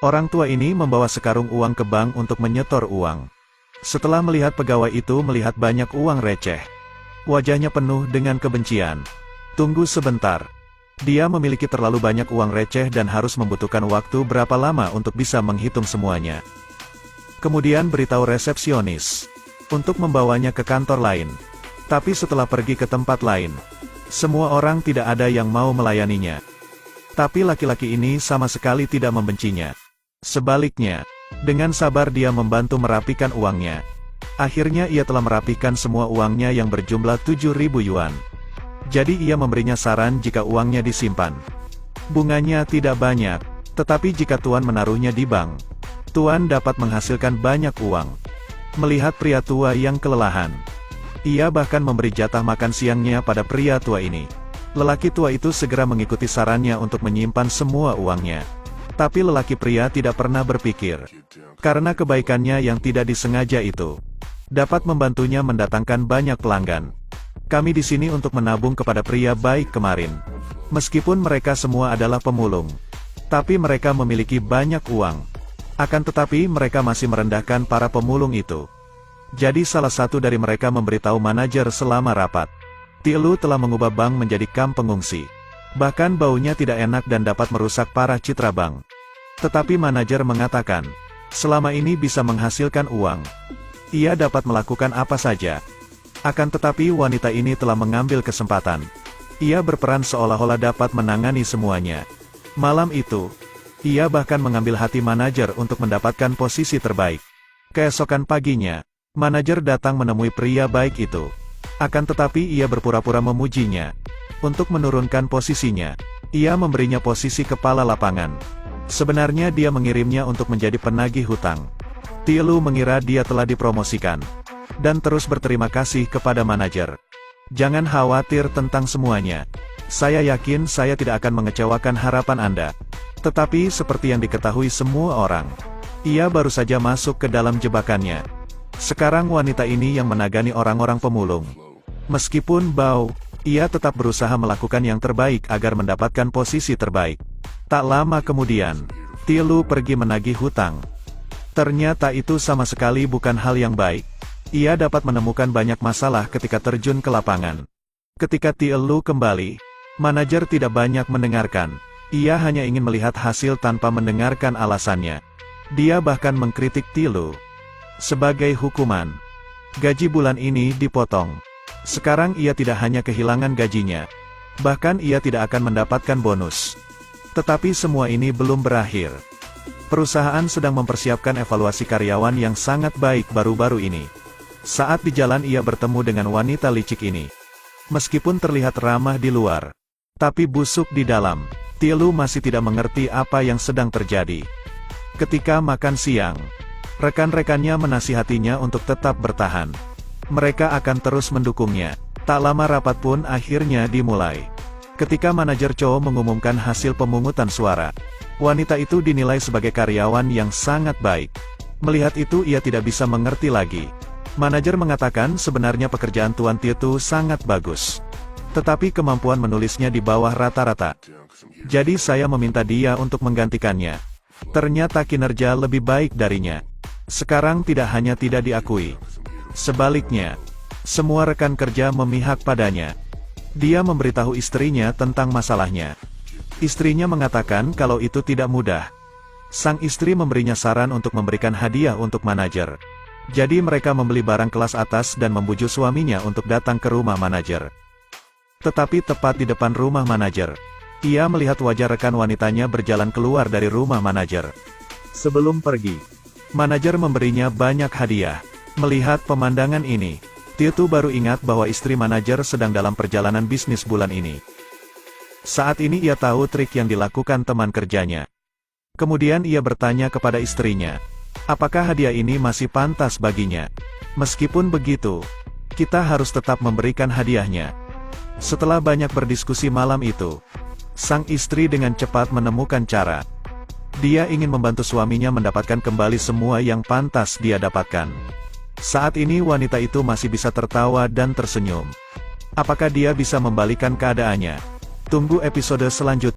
Orang tua ini membawa sekarung uang ke bank untuk menyetor uang. Setelah melihat pegawai itu melihat banyak uang receh, wajahnya penuh dengan kebencian. Tunggu sebentar. Dia memiliki terlalu banyak uang receh dan harus membutuhkan waktu berapa lama untuk bisa menghitung semuanya. Kemudian beritahu resepsionis untuk membawanya ke kantor lain. Tapi setelah pergi ke tempat lain, semua orang tidak ada yang mau melayaninya. Tapi laki-laki ini sama sekali tidak membencinya. Sebaliknya, dengan sabar dia membantu merapikan uangnya. Akhirnya ia telah merapikan semua uangnya yang berjumlah 7.000 yuan. Jadi ia memberinya saran jika uangnya disimpan. Bunganya tidak banyak, tetapi jika Tuan menaruhnya di bank, Tuan dapat menghasilkan banyak uang. Melihat pria tua yang kelelahan, ia bahkan memberi jatah makan siangnya pada pria tua ini. Lelaki tua itu segera mengikuti sarannya untuk menyimpan semua uangnya. Tapi lelaki pria tidak pernah berpikir, karena kebaikannya yang tidak disengaja itu dapat membantunya mendatangkan banyak pelanggan. Kami di sini untuk menabung kepada pria baik kemarin. Meskipun mereka semua adalah pemulung, tapi mereka memiliki banyak uang. Akan tetapi mereka masih merendahkan para pemulung itu. Jadi salah satu dari mereka memberitahu manajer selama rapat, Tielu telah mengubah bank menjadi kamp pengungsi. Bahkan baunya tidak enak dan dapat merusak parah citra bank. Tetapi manajer mengatakan, selama ini bisa menghasilkan uang. Ia dapat melakukan apa saja. Akan tetapi wanita ini telah mengambil kesempatan. Ia berperan seolah-olah dapat menangani semuanya. Malam itu, ia bahkan mengambil hati manajer untuk mendapatkan posisi terbaik. Keesokan paginya, manajer datang menemui pria baik itu. Akan tetapi ia berpura-pura memujinya. Untuk menurunkan posisinya, ia memberinya posisi kepala lapangan. Sebenarnya dia mengirimnya untuk menjadi penagih hutang. Tielu mengira dia telah dipromosikan, dan terus berterima kasih kepada manajer. Jangan khawatir tentang semuanya. Saya yakin saya tidak akan mengecewakan harapan Anda. Tetapi seperti yang diketahui semua orang, ia baru saja masuk ke dalam jebakannya. Sekarang wanita ini yang menagani orang-orang pemulung. Meskipun bau, ia tetap berusaha melakukan yang terbaik agar mendapatkan posisi terbaik. Tak lama kemudian, Tielu pergi menagih hutang. Ternyata itu sama sekali bukan hal yang baik. Ia dapat menemukan banyak masalah ketika terjun ke lapangan. Ketika Tielu kembali, manajer tidak banyak mendengarkan. Ia hanya ingin melihat hasil tanpa mendengarkan alasannya. Dia bahkan mengkritik Tielu. Sebagai hukuman, gaji bulan ini dipotong. Sekarang ia tidak hanya kehilangan gajinya, bahkan ia tidak akan mendapatkan bonus. Tetapi semua ini belum berakhir. Perusahaan sedang mempersiapkan evaluasi karyawan yang sangat baik baru-baru ini. Saat di jalan ia bertemu dengan wanita licik ini. Meskipun terlihat ramah di luar, tapi busuk di dalam, Tielu masih tidak mengerti apa yang sedang terjadi. Ketika makan siang, rekan-rekannya menasihatinya untuk tetap bertahan. Mereka akan terus mendukungnya. Tak lama rapat pun akhirnya dimulai. Ketika manajer Chow mengumumkan hasil pemungutan suara, wanita itu dinilai sebagai karyawan yang sangat baik. Melihat itu ia tidak bisa mengerti lagi. Manajer mengatakan sebenarnya pekerjaan Tuan Tieu sangat bagus. Tetapi kemampuan menulisnya di bawah rata-rata. Jadi saya meminta dia untuk menggantikannya. Ternyata kinerja lebih baik darinya. Sekarang tidak hanya tidak diakui. Sebaliknya, semua rekan kerja memihak padanya. Dia memberitahu istrinya tentang masalahnya. Istrinya mengatakan kalau itu tidak mudah. Sang istri memberinya saran untuk memberikan hadiah untuk manajer. Jadi mereka membeli barang kelas atas dan membujuk suaminya untuk datang ke rumah manajer. Tetapi tepat di depan rumah manajer, ia melihat wajah rekan wanitanya berjalan keluar dari rumah manajer. Sebelum pergi, manajer memberinya banyak hadiah. Melihat pemandangan ini, Tieu baru ingat bahwa istri manajer sedang dalam perjalanan bisnis bulan ini. Saat ini ia tahu trik yang dilakukan teman kerjanya. Kemudian ia bertanya kepada istrinya, apakah hadiah ini masih pantas baginya? Meskipun begitu, kita harus tetap memberikan hadiahnya. Setelah banyak berdiskusi malam itu, sang istri dengan cepat menemukan cara. Dia ingin membantu suaminya mendapatkan kembali semua yang pantas dia dapatkan. Saat ini wanita itu masih bisa tertawa dan tersenyum. Apakah dia bisa membalikan keadaannya? Tunggu episode selanjutnya.